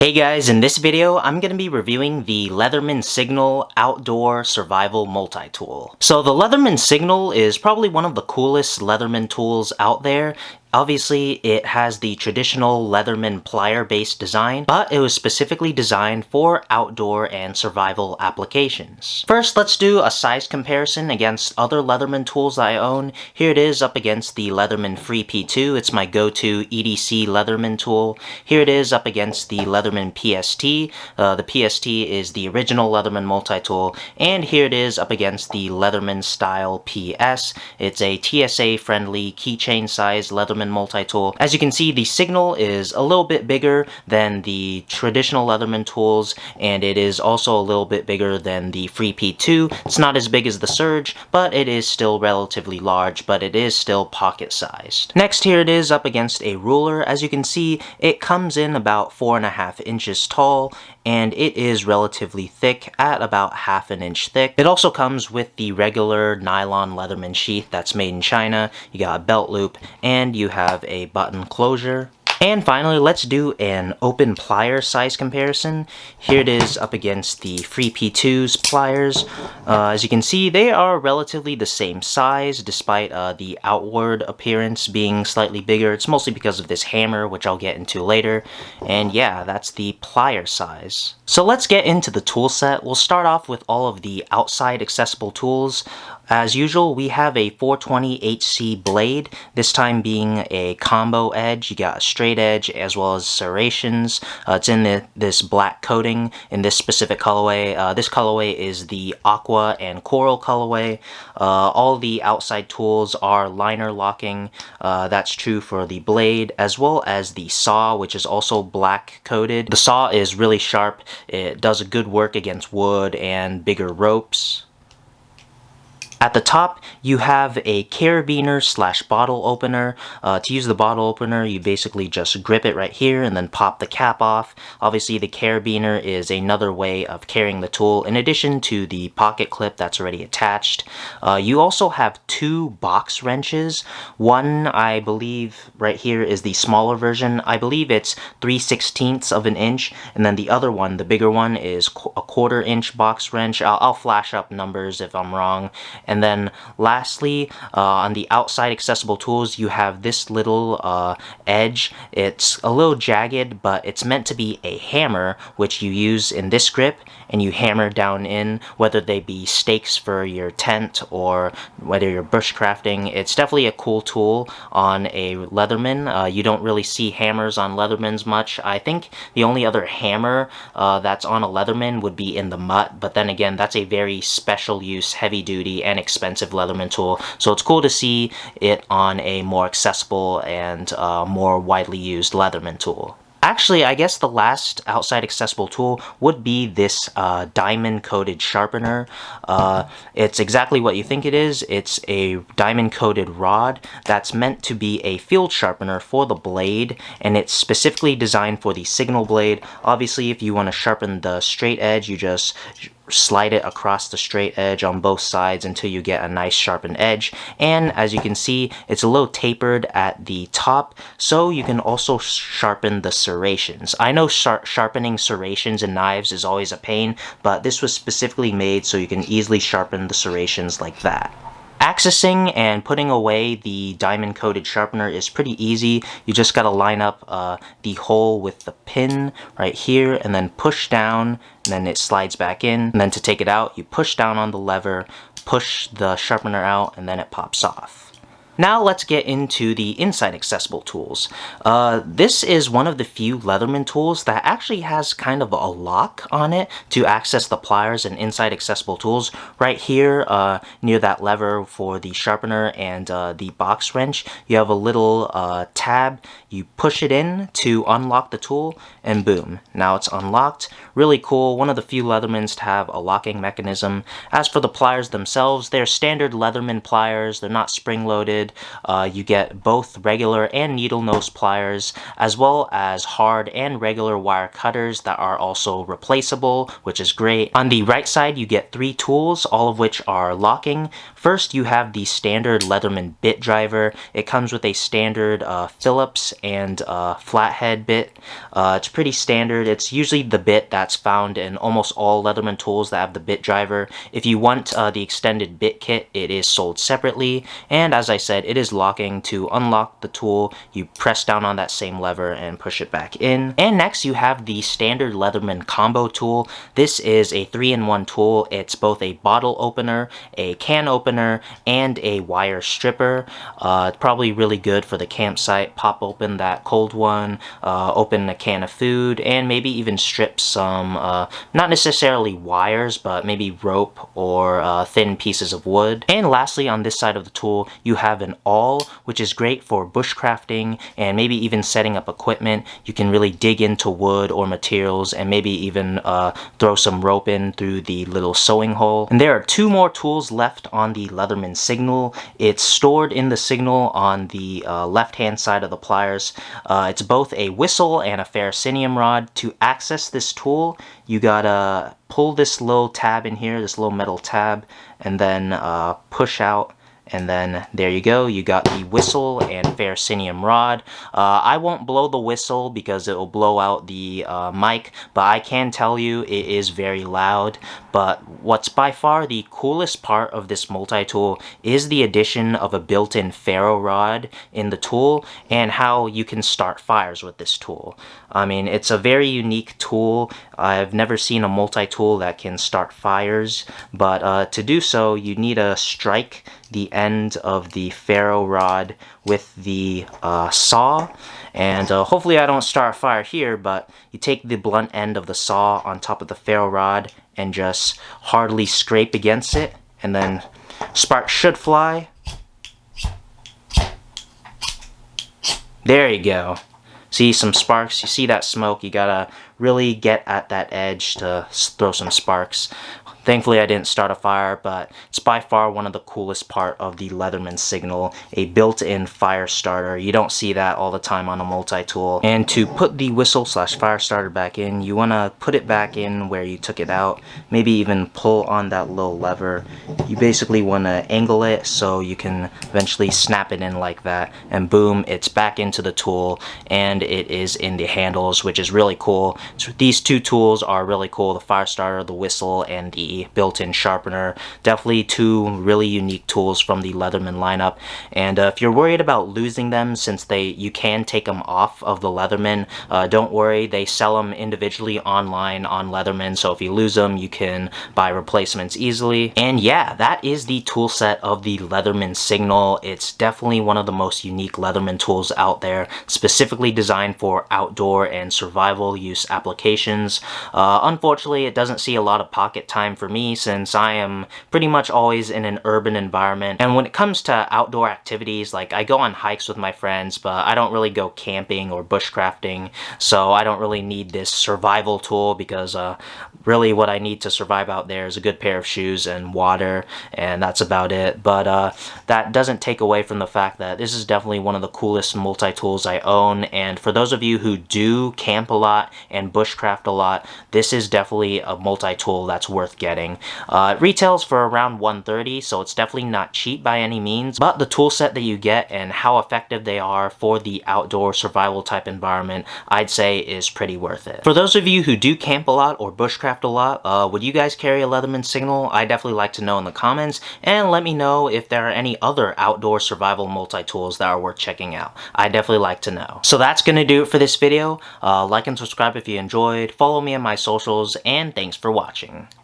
Hey guys, in this video, I'm going to be reviewing the Leatherman Signal Outdoor Survival Multi-Tool. So the Leatherman Signal is probably one of the coolest Leatherman tools out there. Obviously, it has the traditional Leatherman plier-based design, but it was specifically designed for outdoor and survival applications. First, let's do a size comparison against other Leatherman tools I own. Here it is up against the Leatherman Free P2. It's my go-to EDC Leatherman tool. Here it is up against the Leatherman PST. The PST is the original Leatherman multi-tool. And here it is up against the Leatherman Style PS. It's a TSA-friendly keychain size Leatherman multi-tool. As you can see, the Signal is a little bit bigger than the traditional Leatherman tools, and it is also a little bit bigger than the Free P2. It's not as big as the Surge, but it is still relatively large, but it is still pocket-sized. Next, here it is up against a ruler. As you can see, it comes in about 4.5 inches tall, and it is relatively thick at about 1/2 inch thick. It also comes with the regular nylon Leatherman sheath that's made in China. You got a belt loop, and you have a button closure. And finally, let's do an open plier size comparison. Here it is up against the Free P2's pliers. As you can see, they are relatively the same size, despite the outward appearance being slightly bigger. It's mostly because of this hammer, which I'll get into later. And yeah, that's the plier size. So let's get into the tool set. We'll start off with all of the outside accessible tools. As usual, we have a 420 HC blade, this time being a combo edge. You got a straight edge as well as serrations. It's in this black coating in this specific colorway. This colorway is the aqua and coral colorway. All the outside tools are liner locking. That's true for the blade as well as the saw, which is also black coated. The saw is really sharp. It does a good work against wood and bigger ropes. At the top, you have a carabiner / bottle opener. To use the bottle opener, you basically just grip it right here and then pop the cap off. Obviously, the carabiner is another way of carrying the tool, in addition to the pocket clip that's already attached. You also have 2 box wrenches. One, I believe, right here is the smaller version. I believe it's 3/16 of an inch, and then the other one, the bigger one, is a 1/4 inch box wrench. I'll flash up numbers if I'm wrong. And then lastly, on the outside accessible tools, you have this little edge. It's a little jagged, but it's meant to be a hammer, which you use in this grip, and you hammer down in, whether they be stakes for your tent or whether you're bushcrafting. It's definitely a cool tool on a Leatherman. You don't really see hammers on Leathermans much. I think the only other hammer that's on a Leatherman would be in the Mutt, but then again, that's a very special use, heavy duty, and expensive Leatherman tool, so it's cool to see it on a more accessible and more widely used Leatherman tool. Actually, I guess the last outside accessible tool would be this diamond-coated sharpener. It's exactly what you think it is. It's a diamond-coated rod that's meant to be a field sharpener for the blade, and it's specifically designed for the Signal blade. Obviously, if you want to sharpen the straight edge, you just slide it across the straight edge on both sides until you get a nice sharpened edge. And as you can see, it's a little tapered at the top, so you can also sharpen the serrations. I know sharpening serrations in knives is always a pain, but this was specifically made so you can easily sharpen the serrations like that. Accessing and putting away the diamond-coated sharpener is pretty easy. You just gotta line up the hole with the pin right here and then push down, and then it slides back in. And then to take it out, you push down on the lever, push the sharpener out, and then it pops off. Now let's get into the inside accessible tools. This is one of the few Leatherman tools that actually has kind of a lock on it to access the pliers and inside accessible tools. Right here near that lever for the sharpener and the box wrench, you have a little tab. You push it in to unlock the tool, and boom, now it's unlocked. Really cool, one of the few Leathermans to have a locking mechanism. As for the pliers themselves, they're standard Leatherman pliers. They're not spring-loaded. included. You get both regular and needle nose pliers, as well as hard and regular wire cutters that are also replaceable, which is great. On the right side, you get 3 tools, all of which are locking. First, you have the standard Leatherman bit driver. It comes with a standard Phillips and flathead bit. It's pretty standard. It's usually the bit that's found in almost all Leatherman tools that have the bit driver. If you want the extended bit kit, it is sold separately, and as I said, it is locking. To unlock the tool, you press down on that same lever and push it back in. And next, you have the standard Leatherman combo tool. This is a 3-in-1 tool. It's both a bottle opener, a can opener, and a wire stripper. It's probably really good for the campsite. Pop open that cold one, open a can of food, and maybe even strip some, not necessarily wires, but maybe rope or thin pieces of wood. And lastly, on this side of the tool, you have an awl, which is great for bushcrafting and maybe even setting up equipment. You can really dig into wood or materials and maybe even throw some rope in through the little sewing hole. And there are 2 more tools left on the Leatherman signal. It's stored in the signal on the left-hand side of the pliers. It's both a whistle and a ferrocinium rod. To access this tool, you gotta pull this little tab in here, this little metal tab, and then push out. And then there you go, you got the whistle and ferrocinium rod. I won't blow the whistle because it will blow out the mic, but I can tell you it is very loud. But what's by far the coolest part of this multi-tool is the addition of a built-in ferro rod in the tool and how you can start fires with this tool. I mean, it's a very unique tool. I've never seen a multi-tool that can start fires, but to do so, you need to strike the end of the ferro rod with the saw, and hopefully I don't start a fire here, but you take the blunt end of the saw on top of the ferro rod and just hardly scrape against it, and then sparks should fly. There you go. See some sparks? You see that smoke? You gotta really get at that edge to throw some sparks. Thankfully, I didn't start a fire, but it's by far one of the coolest part of the Leatherman signal, a built-in fire starter. You don't see that all the time on a multi-tool. And to put the whistle/fire starter back in, you want to put it back in where you took it out, maybe even pull on that little lever. You basically want to angle it so you can eventually snap it in like that, and boom, it's back into the tool, and it is in the handles, which is really cool. So these 2 tools are really cool, the fire starter, the whistle, and the built-in sharpener. Definitely 2 really unique tools from the Leatherman lineup. And if you're worried about losing them, since you can take them off of the Leatherman, don't worry, they sell them individually online on Leatherman, so if you lose them, you can buy replacements easily. And yeah, that is the tool set of the Leatherman Signal. It's definitely one of the most unique Leatherman tools out there, specifically designed for outdoor and survival use applications. Unfortunately, it doesn't see a lot of pocket time for me, since I am pretty much always in an urban environment. And when it comes to outdoor activities, like I go on hikes with my friends, but I don't really go camping or bushcrafting, so I don't really need this survival tool, because really what I need to survive out there is a good pair of shoes and water, and that's about it. But that doesn't take away from the fact that this is definitely one of the coolest multi-tools I own, and for those of you who do camp a lot and bushcraft a lot, this is definitely a multi-tool that's worth getting. It retails for around $130, so it's definitely not cheap by any means, but the tool set that you get and how effective they are for the outdoor survival type environment, I'd say is pretty worth it. For those of you who do camp a lot or bushcraft a lot, would you guys carry a Leatherman Signal? I'd definitely like to know in the comments, and let me know if there are any other outdoor survival multi-tools that are worth checking out. I'd definitely like to know. So that's gonna do it for this video. Like and subscribe if you enjoyed, follow me on my socials, and thanks for watching.